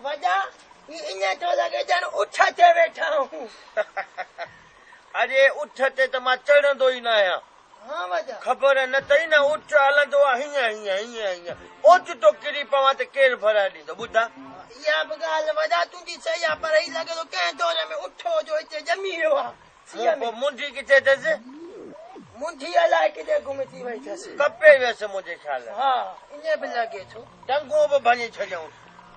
वजह इन्हें तो लगे जन उठते बैठा हूँ अरे उठते तो मां चढ़ंदो ई न आहियां हाँ वजह ख़बर न तई न उठ हलंदो आहे हीअं उठ तो किरी पवां त केरु भराए ॾींदो ॿुधा इहा बि ॻाल्हि वजह तुंहिंजी सही आहे पर ही लॻे थो कंहिं दौर में उठो जो हिते ॼमी वियो आहे मुंडी किथे अथसि मुंडी अलाए किथे घुम थी वई अथसि कपे वियसि मुंहिंजे ख़्याल हा ईअं बि लॻे थो टंगूं बि भञी छॾियऊं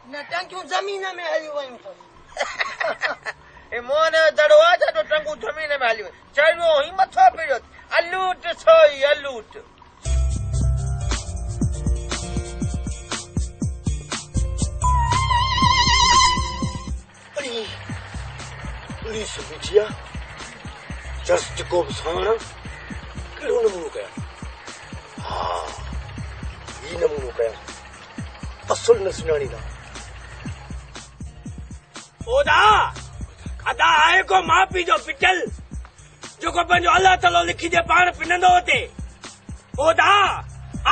न टंकियूं ज़मीन में हली वयूं अथसि मोहन जो दड़ो आहे त टंगूं ज़मीन में हली वयूं चढ़ियो ई मथो पियो अलूट सोई अलूट पुलिस बीठी आहे जस्ट को बि साण कहिड़ो नमूनो कया हा ही नमूनो कया असुल न सुञाणींदा ओदा अदा आहे को माउ पीउ जो पिटल जेको पंहिंजो अलाह तालो लिखी दे पाण पिनंदो हुते ओदा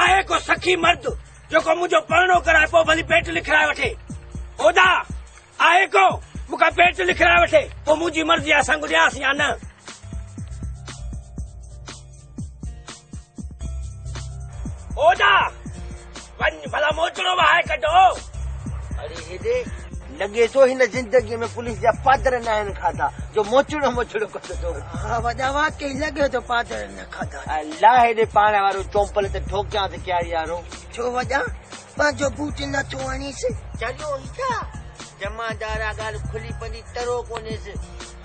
आहे को सखी मर्द जेको मुंहिंजो परणो कराए पोइ भली पेट लिखाए वठे ओदा आहे को मूंखां पेट लिखाए वठे पोइ मुंहिंजी मर्ज़ी आहे संग ॾियांसि या न ओदा वञ भला मोचड़ो बाहि कढो अरे हेॾे लॻे थो हिन ज़िंदगीअ में पुलिस जा पादर न आहिनि खाधा जो मोचड़ो कंदो हा वजह वाकई लॻे थो पादर न खाधा अलाह हेॾे पाण वारो चोंपल ते ठोकियां त क्या यारो छो वजह पंहिंजो बूट नथो आणीसि चलियो ई छा जमादार ॻाल्हि खुली पवंदी तरो कोन्हेसि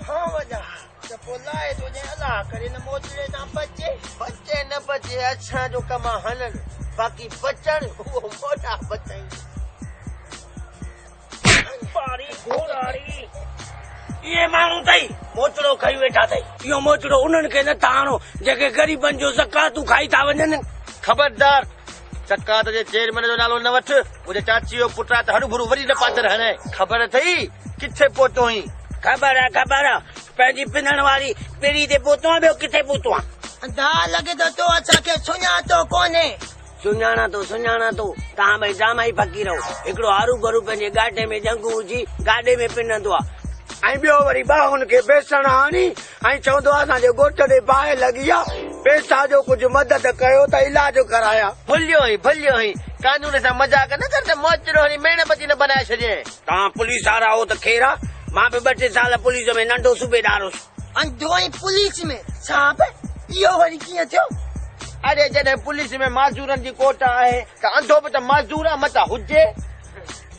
हाँ वजह त पोइ लाए थो जे अलाह करे न मोचड़े सां बचे बचे न बचे असांजो कम आहे हलनि बाक़ी बचण उहो मोटा बचनि इहे माण्हू अथई मोचड़ो खाई वेठा अथई इहो मोचड़ो उन्हनि खे नथा आणो जेके ग़रीबनि जो ज़कातूं खाई था वञनि ख़बरदार ज़कात जे चेयरमैन जो नालो न वठ मुंहिंजे चाची जो पुटु आहे त हरु भरू वरी न पादर हणे ख़बर अथई किथे पहुतो आहीं ख़बर आहे पंहिंजी पिनण वारी पीढ़ी ते पहुतो आहे ॿियो किथे पहुतो आहे दा लॻे थो तो असांखे सुञातो कोन्हे सुञाणा थो तव्हां भई ड्रामा ई फकी रहो हिकिड़ो हरू भरू पंहिंजे गाॾे में जंगू हुजी गाॾे में पिनंदो आहे ऐं ॿियो वरी बाहुनि खे बेसण हाणी ऐं चवंदो आहे असांजे ॻोठ ॾे बाहि लॻी आहे पैसा जो कुझु मदद कयो त इलाज कराया भुलियो ई कानून सां मज़ाक न कर त मोचड़ो हणी मेणबती न बनाए छॾियईं तव्हां पुलिस वारा हो त ख़ैर आहे मां बि 2-3 साल पुलिस में नंढो सूबेदार हुयुसि अंधो ऐं पुलिस में साहब इहो वरी कीअं थियो अरे जॾहिं पुलिस में माज़ूरनि जी कोट आहे त अंधो बि त माज़ूर आहे मथां हुजे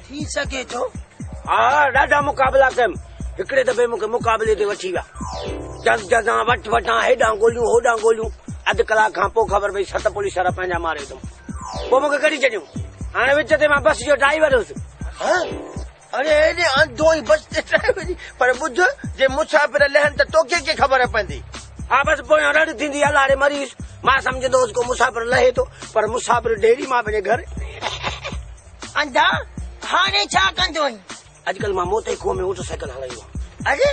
थी सघे थो हा ॾाढा मुक़ाबला कयमि हिकिड़े दफ़े मूंखे मुक़ाबले ते वठी विया जज़ां वटां हेॾां ॻोल्हियूं होॾां ॻोल्हियूं अधु कलाक खां पोइ ख़बर पई 7 पुलिस वारा पंहिंजा मारे अथऊं पोइ मूंखे कढी छॾियूं हाणे विच ते मां बस जो ड्राइवर हुयुसि अरे हेॾे अंधो ई बस ते ड्राइवर पर ॿुध जे मुसाफ़िर लहनि त तोखे कीअं ख़बर पवंदी हा बसि पोइ रड़ थींदी अलाड़े मरीज़ मां सम्झंदो हुउसि को मुसाफ़िर लहे थो पर मुसाफ़िर डेरी मां पंहिंजे घर अंधा हाणे छा कंदो अॼुकल्ह मां मौत जे खूह में मोटरसाइकिल हलाईंदो अरे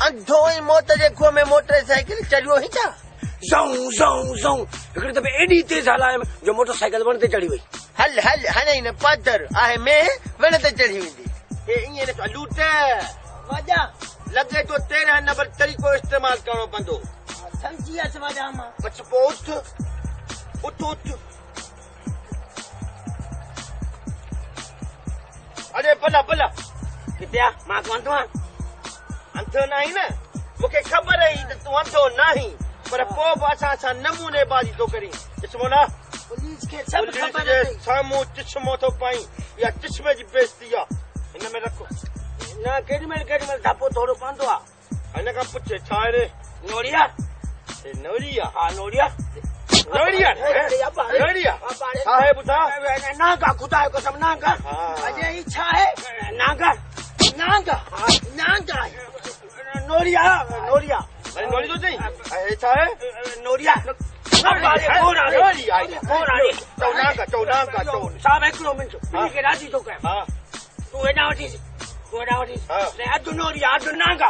अंधो ई मौत जे खूह में मोटरसाइकिल चढ़ियो ई छा ज़ऊं हिकिड़े दफ़े एॾी तेज़ हलायमि जो मोटरसाइकिल वण ते चढ़ी वई हल हाणे न पादर आहे में वण ते चढ़ी वेंदी ईअं न लूट वजह लॻे थो 13 नंबर तरीक़ो इस्तेमालु करणो पवंदो समझी वियसि वजह मां बस पोइ उठ अरे भला किथे आहे मां अंधो आहियां अंधो न आहीं न मूंखे ख़बर हुई त तूं अंधो न आहीं पर पोइ बि असां नमूने बाज़ी थो करीं चश्मो न पुलिस खे सभु ख़बर जे साम्हूं चश्मो थो पाईं इहा चश्मे जी बेइज़ती आहे हिन में रखो न केॾीमहिल धपो थोरो पवंदो आहे हिन खां पुछे छा आहे रे नोरिया हा नोरिया आहे ॿुधा नागा खुदा जो कसम नागा अजय ही छा है नागा नोरिया नोरी तो चई छा आहे नोरिया साहब हिकिड़ो मिंट खे राज़ी थो कयां तूं हेॾां वठीसि अधु नोरिया अधु नागा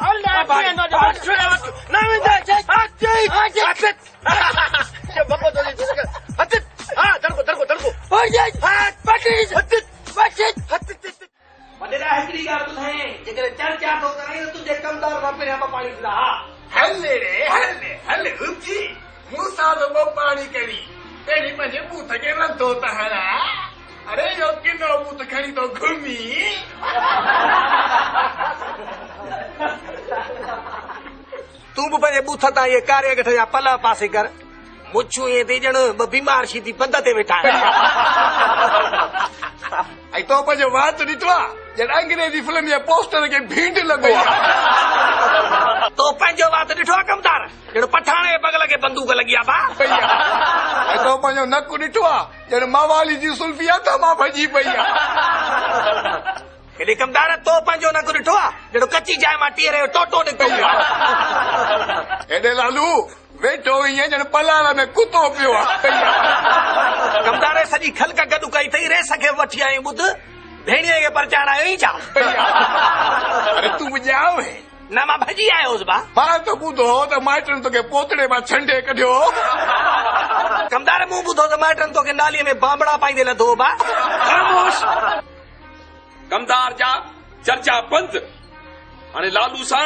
दड़को ॿुधाए जेकॾहिं चर्चा थो कराई त तुंहिंजे कमदार खां पहिरियां मां पाणी पीला हले रे हले हले उची मूंसां तो पाणी करी पहिरीं पंहिंजे बूथ खे रंधो त हणा अरे यो किनो बूथ खणी तो घुमी तूं बि पंहिंजे बूथ तां इहे कारे गठ जा पल पासे कर मुछूं ईअं थी ॼण ॿ बीमार शी थी पंध ते वेठा ऐं तो पंहिंजो वात ॾिठो आहे ॼण अंग्रेजी फिल्म जे पोस्टर खे भींड लॻो आहे तो पंहिंजो वात ॾिठो आहे कमदार ॼण पठाण जे बगल खे बंदूक लॻी आहे बा ऐं तो पंहिंजो नक ॾिठो आहे ॼण मावाली जी सुल्फी आहे त मां भॼी पई आहे हेॾे कमदार तो पंहिंजो नक ॾिठो आहे ॼण कची जाइ मां टीअर जो टोटो निकितो पियो आहे हेॾे लालू वेठो ईअं ॼण पलाण में कुतो पियो आहे कमदार सॼी खलक गॾु कई अथई रेस खे वठी आयूं ॿुध भेणीअ खे परचाइण आयो ई छा अरे तूं बि ॼाओ है न मां भॼी आयोसि बा मां त ॿुधो त माइटनि तोखे पोतड़े मां छंडे कढियो कमदार मूं ॿुधो त माइटनि तोखे नालीअ में बांबड़ा पाईंदे लधो बा ख़ामोश कमदार जा चर्चा बंद हाणे लालू सां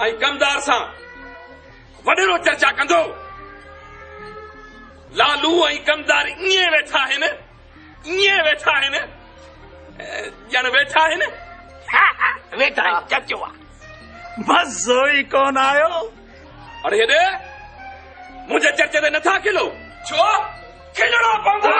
ऐं कमदार सां वॾेरो चर्चा कंदो लालू ऐं कमदार ईअं वेठा आहिनि ॼण वेठा आहिनि वेठा चर्चो आहे मज़ो ई कोन आयो अरे हेॾे मुंहिंजे चर्चे ते नथा खिलो छो खिलणो पवंदो